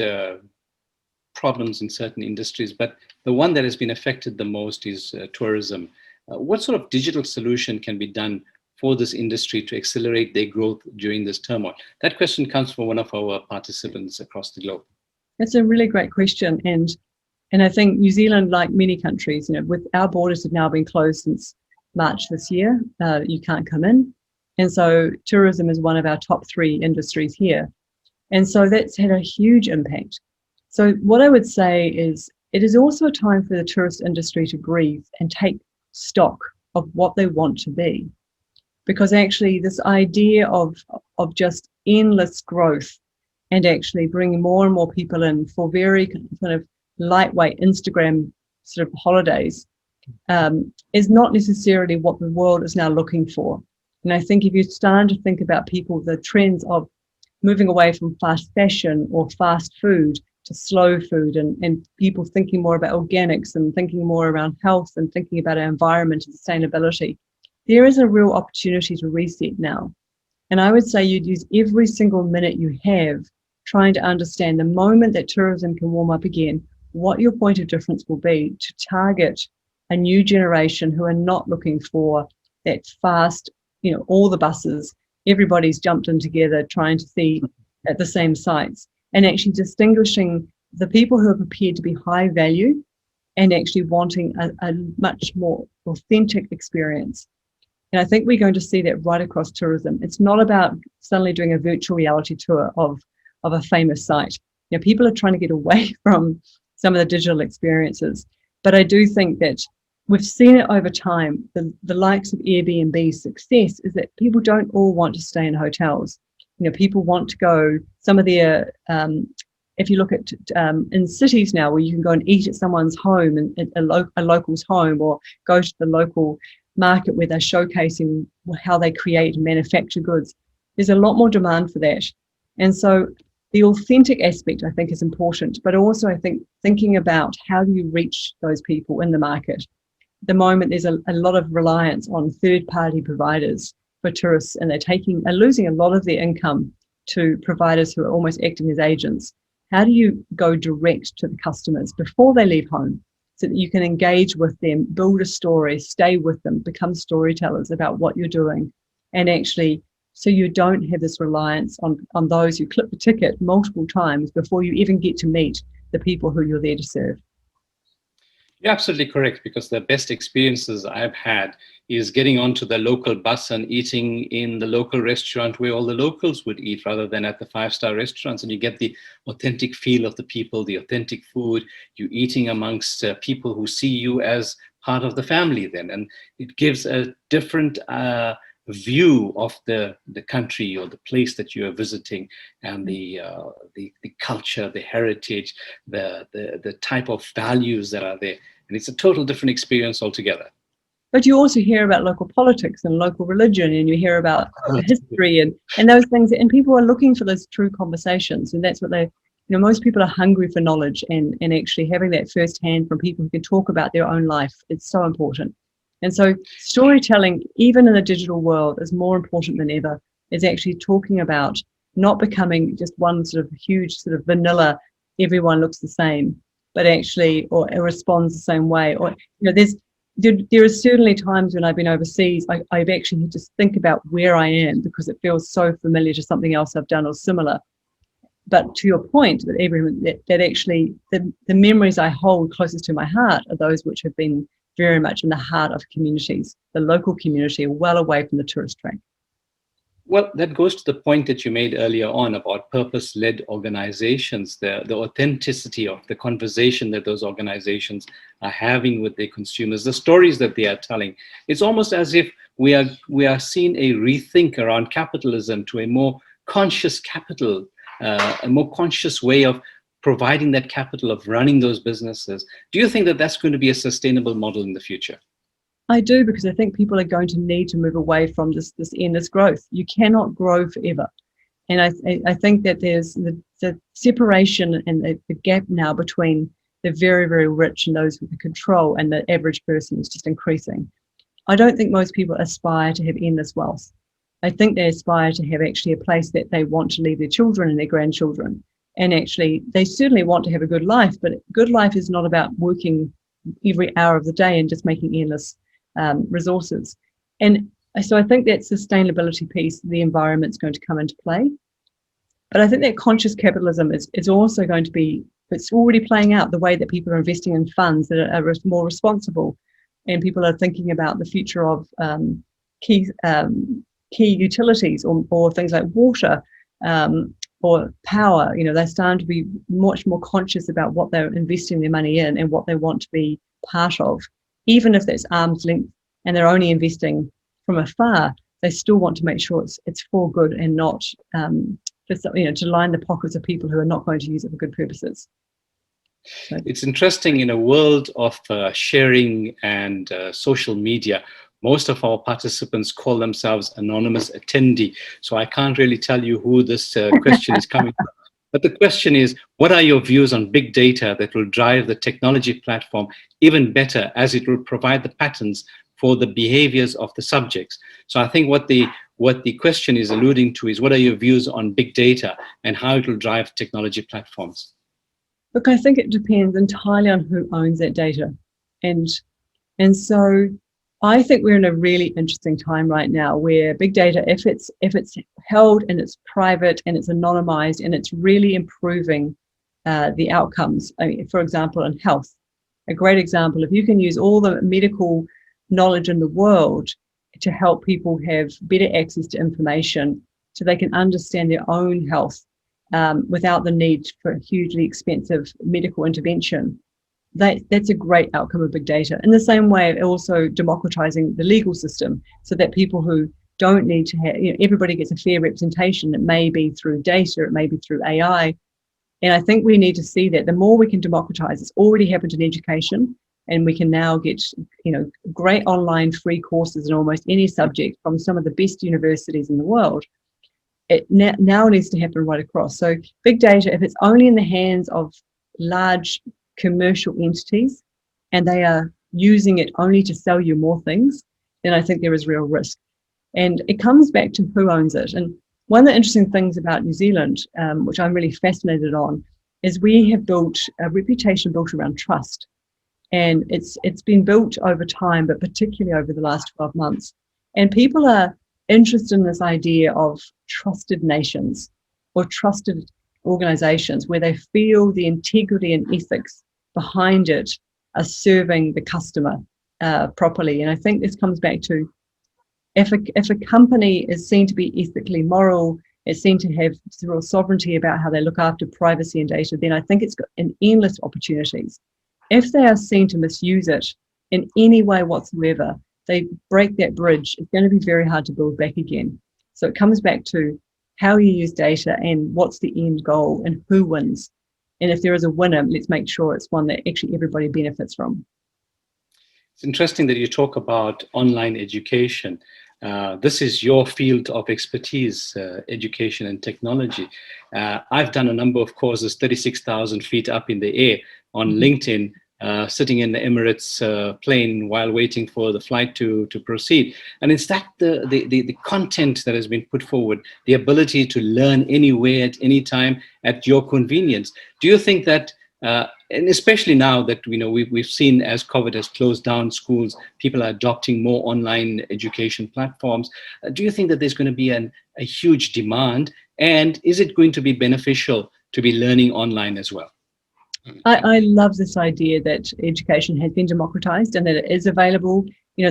problems in certain industries, but the one that has been affected the most is tourism. What sort of digital solution can be done for this industry to accelerate their growth during this turmoil? That question comes from one of our participants across the globe. That's a really great question. And I think New Zealand, like many countries, with our borders have now been closed since March this year, you can't come in. And so tourism is one of our top 3 industries here. And so that's had a huge impact. So what I would say is it is also a time for the tourist industry to breathe and take stock of what they want to be. Because actually this idea of just endless growth and actually bringing more and more people in for very kind of lightweight Instagram sort of holidays is not necessarily what the world is now looking for. And I think if you're starting to think about people, the trends of moving away from fast fashion or fast food to slow food and people thinking more about organics and thinking more around health and thinking about our environment and sustainability, there is a real opportunity to reset now. And I would say you'd use every single minute you have trying to understand the moment that tourism can warm up again, what your point of difference will be to target a new generation who are not looking for that fast, all the buses, everybody's jumped in together trying to see at the same sites, and actually distinguishing the people who are prepared to be high value and actually wanting a much more authentic experience. And I think we're going to see that right across tourism. It's not about suddenly doing a virtual reality tour of a famous site. People are trying to get away from some of the digital experiences. But I do think that we've seen it over time. The likes of Airbnb's success is that people don't all want to stay in hotels. People want to go, some of their, if you look at in cities now where you can go and eat at someone's home, and a local's home, or go to the local market where they're showcasing how they create and manufacture goods, there's a lot more demand for that. And so the authentic aspect, I think, is important, but also I think thinking about how do you reach those people in the market. At the moment, there's a lot of reliance on third-party providers for tourists, and they're losing a lot of their income to providers who are almost acting as agents. How do you go direct to the customers before they leave home so that you can engage with them, build a story, stay with them, become storytellers about what you're doing, and actually so you don't have this reliance on those who clip the ticket multiple times before you even get to meet the people who you're there to serve. You're absolutely correct, because the best experiences I've had is getting onto the local bus and eating in the local restaurant where all the locals would eat rather than at the five-star restaurants. And you get the authentic feel of the people, the authentic food, you eating amongst people who see you as part of the family then. And it gives a different view of the country or the place that you are visiting, and the culture, the heritage, the type of values that are there. And it's a total different experience altogether. But you also hear about local politics and local religion, and you hear about history and those things, and people are looking for those true conversations, and that's what they, most people are hungry for knowledge, and actually having that firsthand from people who can talk about their own life, it's so important. And so storytelling, even in the digital world, is more important than ever, is actually talking about not becoming just one sort of huge sort of vanilla, everyone looks the same, but actually, or it responds the same way. Or, there are certainly times when I've been overseas, I've actually had to think about where I am because it feels so familiar to something else I've done or similar. But to your point, that Abraham, that actually the memories I hold closest to my heart are those which have been very much in the heart of communities, the local community, well away from the tourist track. Well, that goes to the point that you made earlier on about purpose-led organizations, the authenticity of the conversation that those organizations are having with their consumers, the stories that they are telling. It's almost as if we are seeing a rethink around capitalism to a more conscious capital, a more conscious way of providing that capital, of running those businesses. Do you think that that's going to be a sustainable model in the future? I do, because I think people are going to need to move away from this endless growth. You cannot grow forever. And I think that there's the separation and the gap now between the very, very rich and those with the control and the average person is just increasing. I don't think most people aspire to have endless wealth. I think they aspire to have actually a place that they want to leave their children and their grandchildren. And actually, they certainly want to have a good life, but good life is not about working every hour of the day and just making endless resources. And so I think that sustainability piece, the environment's going to come into play. But I think that conscious capitalism is also going to be, it's already playing out the way that people are investing in funds that are more responsible, and people are thinking about the future of key utilities or things like water or power. They're starting to be much more conscious about what they're investing their money in and what they want to be part of. Even if that's arm's length and they're only investing from afar, they still want to make sure it's for good and not just to line the pockets of people who are not going to use it for good purposes. So. It's interesting, in a world of sharing and social media, most of our participants call themselves anonymous attendee. So I can't really tell you who this question is coming from. But the question is, what are your views on big data that will drive the technology platform even better, as it will provide the patterns for the behaviors of the subjects? So I think what the question is alluding to is, what are your views on big data and how it will drive technology platforms? Look, I think it depends entirely on who owns that data. And so I think we're in a really interesting time right now where big data, if it's held and it's private and it's anonymized and it's really improving the outcomes. I mean, for example, in health, a great example, if you can use all the medical knowledge in the world to help people have better access to information so they can understand their own health without the need for hugely expensive medical intervention, that's a great outcome of big data. In the same way, also democratizing the legal system so that people who don't need to have, everybody gets a fair representation. It may be through data, it may be through AI. And I think we need to see that the more we can democratize, it's already happened in education, and we can now get, great online free courses in almost any subject from some of the best universities in the world. it now needs to happen right across. So big data, if it's only in the hands of large commercial entities and they are using it only to sell you more things, then I think there is real risk. And it comes back to who owns it. And one of the interesting things about New Zealand, which I'm really fascinated on, is we have built a reputation built around trust. And it's been built over time, but particularly over the last 12 months. And people are interested in this idea of trusted nations or trusted organizations where they feel the integrity and ethics behind it are serving the customer properly. And I think this comes back to if a company is seen to be ethically moral, it's seen to have real sovereignty about how they look after privacy and data, then I think it's got an endless opportunities. If they are seen to misuse it in any way whatsoever, they break that bridge, it's going to be very hard to build back again. So it comes back to how you use data and what's the end goal and who wins. And if there is a winner, let's make sure it's one that actually everybody benefits from. It's interesting that you talk about online education. This is your field of expertise, education and technology. I've done a number of courses, 36,000 feet up in the air on LinkedIn, sitting in the Emirates plane while waiting for the flight to proceed. And it's that the content that has been put forward, the ability to learn anywhere at any time at your convenience. Do you think that, and especially now that we've seen as COVID has closed down schools, people are adopting more online education platforms. Do you think that there's going to be a huge demand, and is it going to be beneficial to be learning online as well? I love this idea that education has been democratized and that it is available. We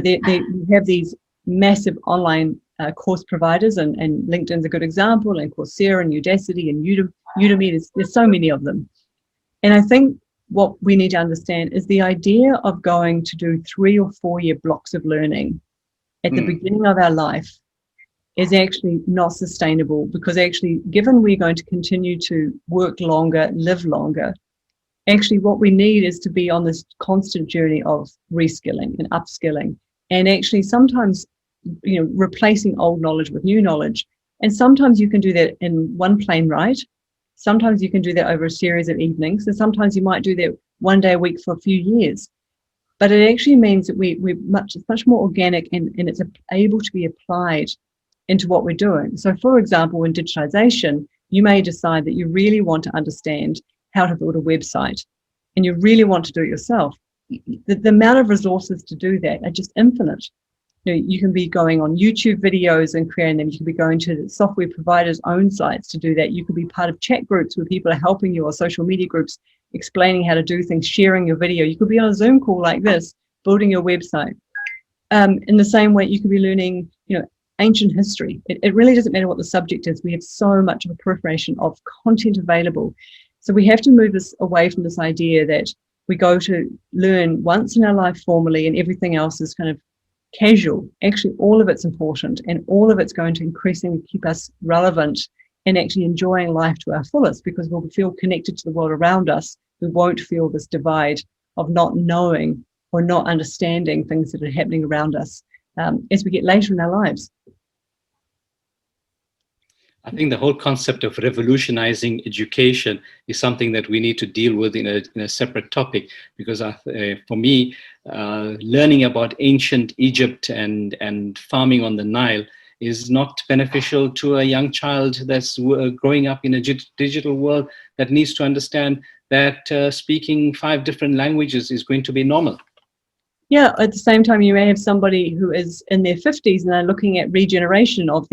have these massive online course providers, and LinkedIn's a good example, and Coursera and Udacity and Udemy. There's so many of them. And I think what we need to understand is the idea of going to do 3 or 4 year blocks of learning at the beginning of our life is actually not sustainable, because actually, given we're going to continue to work longer, live longer, actually what we need is to be on this constant journey of reskilling and upskilling, and actually sometimes replacing old knowledge with new knowledge. And sometimes you can do that in one plane ride. Sometimes you can do that over a series of evenings, and sometimes you might do that 1 day a week for a few years. But it actually means that we're much more organic, and it's able to be applied into what we're doing. So for example, in digitisation, you may decide that you really want to understand how to build a website, and you really want to do it yourself. The amount of resources to do that are just infinite. You can be going on YouTube videos and creating them. You can be going to software providers' own sites to do that. You could be part of chat groups where people are helping you, or social media groups explaining how to do things, sharing your video. You could be on a Zoom call like this, building your website. In the same way, you could be learning, ancient history. It really doesn't matter what the subject is. We have so much of a proliferation of content available. So we have to move this away from this idea that we go to learn once in our life formally and everything else is kind of casual. Actually, all of it's important, and all of it's going to increasingly keep us relevant and actually enjoying life to our fullest, because we'll feel connected to the world around us. We won't feel this divide of not knowing or not understanding things that are happening around us as we get later in our lives. I think the whole concept of revolutionizing education is something that we need to deal with in a separate topic, because for me, learning about ancient Egypt and farming on the Nile is not beneficial to a young child that's growing up in a digital world that needs to understand that speaking 5 different languages is going to be normal. Yeah, at the same time, you may have somebody who is in their 50s and they're looking at regeneration of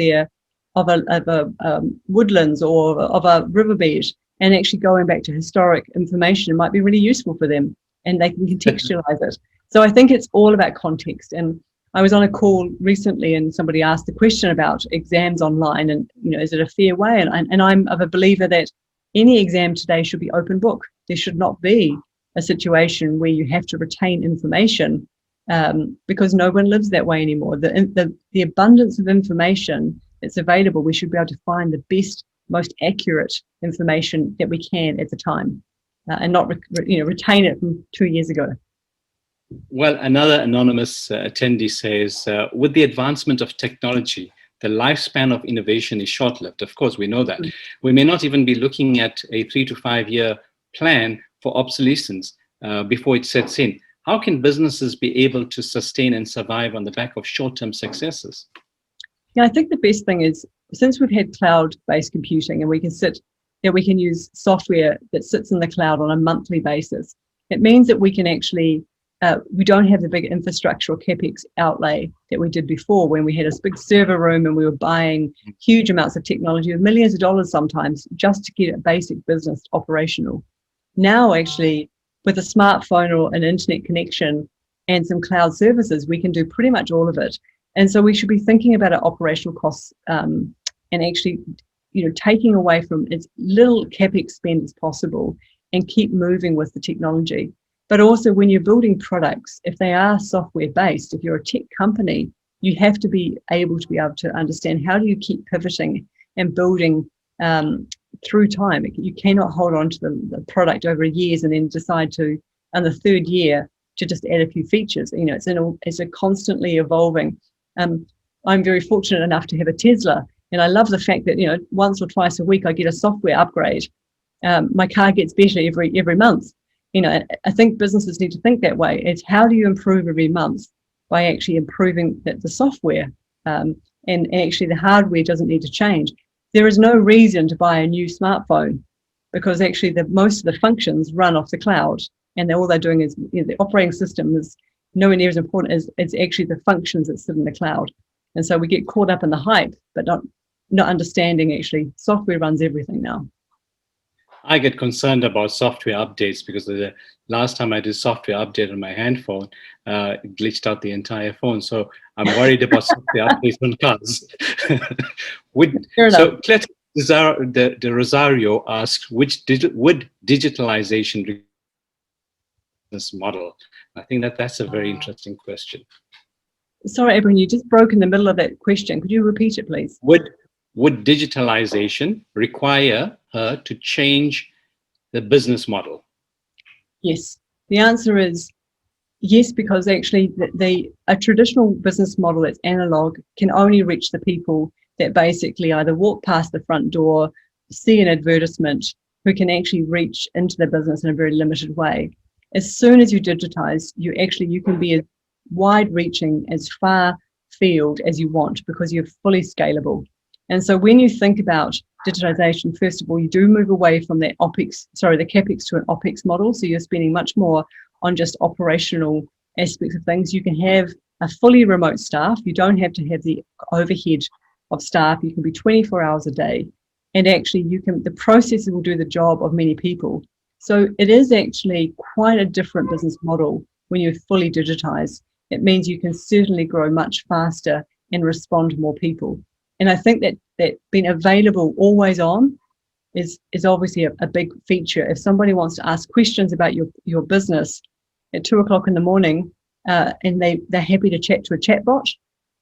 woodlands or of a riverbed, and actually going back to historic information might be really useful for them, and they can contextualize it. So I think it's all about context. And I was on a call recently and somebody asked the question about exams online and, is it a fair way? And I'm of a believer that any exam today should be open book. There should not be a situation where you have to retain information because no one lives that way anymore. The abundance of information that's available, we should be able to find the best, most accurate information that we can at the time, and not retain it from 2 years ago. Well, another anonymous attendee says, with the advancement of technology, the lifespan of innovation is short-lived. Of course, we know that. We may not even be looking at a 3 to 5 year plan for obsolescence before it sets in. How can businesses be able to sustain and survive on the back of short-term successes? Yeah, I think the best thing is, since we've had cloud-based computing and we can use software that sits in the cloud on a monthly basis, it means that we can actually, we don't have the big infrastructure or capex outlay that we did before, when we had a big server room and we were buying huge amounts of technology of millions of dollars sometimes just to get a basic business operational. Now, actually, with a smartphone or an internet connection and some cloud services, we can do pretty much all of it. And so we should be thinking about our operational costs and actually, taking away from as little capex spend as possible and keep moving with the technology. But also, when you're building products, if they are software based, if you're a tech company, you have to be able to understand, how do you keep pivoting and building through time. You cannot hold on to the product over years and then decide to, on the third year, to just add a few features. It's a constantly evolving. I'm very fortunate enough to have a Tesla, and I love the fact that once or twice a week I get a software upgrade. My car gets better every month. I think businesses need to think that way. It's how do you improve every month by actually improving the software, and actually the hardware doesn't need to change. There is no reason to buy a new smartphone, because actually most of the functions run off the cloud, and all they're doing is, the operating system is nowhere near as important as it's actually the functions that sit in the cloud. And so we get caught up in the hype, but not understanding actually software runs everything now. I get concerned about software updates, because the last time I did software update on my handphone, it glitched out the entire phone. So I'm worried about software updates on cars. So Clet de Rosario asks, would digitalization business model? I think that's a very interesting question. Sorry, Abraham, you just broke in the middle of that question. Could you repeat it, please? Would digitalization require her to change the business model? Yes. The answer is yes, because actually a traditional business model that's analog can only reach the people that basically either walk past the front door, see an advertisement, who can actually reach into the business in a very limited way. As soon as you digitize, you can be as wide-reaching, as far field as you want, because you're fully scalable. And so when you think about digitization, first of all, you do move away from the capex to an OPEX model. So you're spending much more on just operational aspects of things. You can have a fully remote staff. You don't have to have the overhead of staff. You can be 24 hours a day. And actually the processor will do the job of many people. So it is actually quite a different business model when you're fully digitized. It means you can certainly grow much faster and respond to more people. And I think that being available always on is obviously a big feature. If somebody wants to ask questions about your business at 2:00 in the morning, and they're happy to chat to a chatbot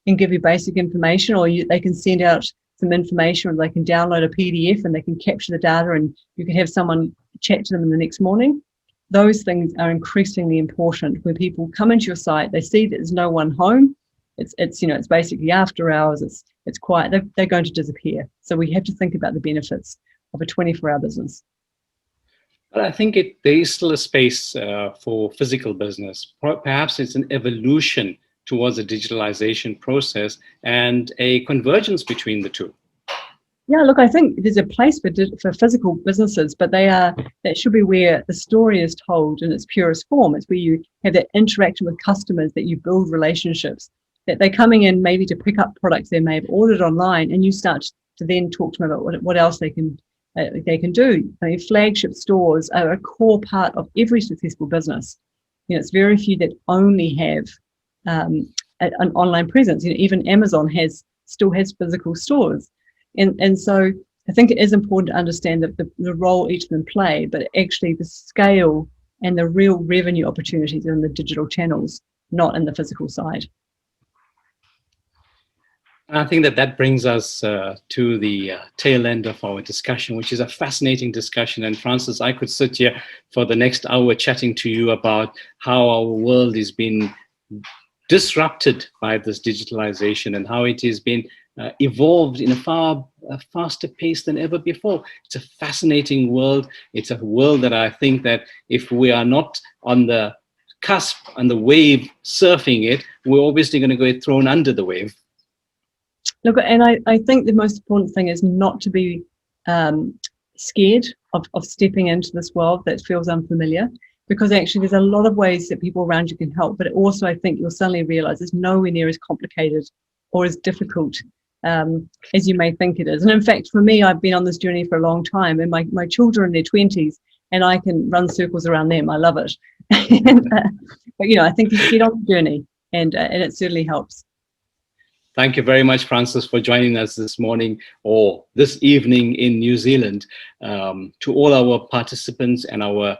and give you basic information, or they can send out some information, or they can download a PDF and they can capture the data, and you can have someone chat to them in the next morning. Those things are increasingly important. When people come into your site, they see that there's no one home. It's basically after hours. It's quiet. They're going to disappear. So we have to think about the benefits of a 24-hour business. But I think there is still a space for physical business. Perhaps it's an evolution towards a digitalization process and a convergence between the two. Yeah, look, I think there's a place for physical businesses, but that should be where the story is told in its purest form. It's where you have that interaction with customers, that you build relationships, that they're coming in maybe to pick up products they may have ordered online, and you start to then talk to them about what else they can do. Flagship stores are a core part of every successful business. It's very few that only have an online presence. Even Amazon still has physical stores. And so I think it is important to understand that the role each of them play, but actually the scale and the real revenue opportunities are in the digital channels, not in the physical side. I think that brings us to the tail end of our discussion, which is a fascinating discussion. And Francis, I could sit here for the next hour chatting to you about how our world is being disrupted by this digitalization and how it has been evolved in a far faster pace than ever before. It's a fascinating world. It's a world that I think that if we are not on the cusp, on the wave, surfing it, we're obviously going to get thrown under the wave. Look, and I think the most important thing is not to be scared of stepping into this world that feels unfamiliar, because actually there's a lot of ways that people around you can help, but also I think you'll suddenly realize it's nowhere near as complicated or as difficult as you may think it is. And in fact, for me, I've been on this journey for a long time, and my children are in their 20s, and I can run circles around them. I love it. But, you know, I think you get on the journey, and it certainly helps. Thank you very much, Francis, for joining us this morning or this evening in New Zealand. To all our participants and our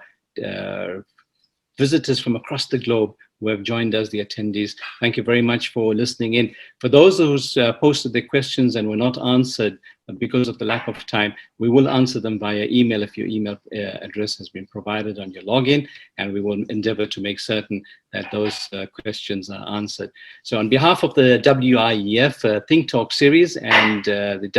visitors from across the globe who have joined us, the attendees, thank you very much for listening in. For those who posted their questions and were not answered because of the lack of time, we will answer them via email if your email address has been provided on your login, and we will endeavor to make certain that those questions are answered. So on behalf of the WIEF thinkTALK series and the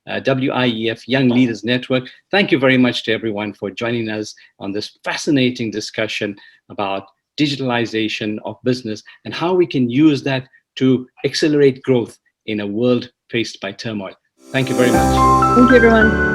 WIEF Young Leaders Network, thank you very much to everyone for joining us on this fascinating discussion about digitalization of business and how we can use that to accelerate growth in a world faced by turmoil. Thank you very much. Thank you, everyone.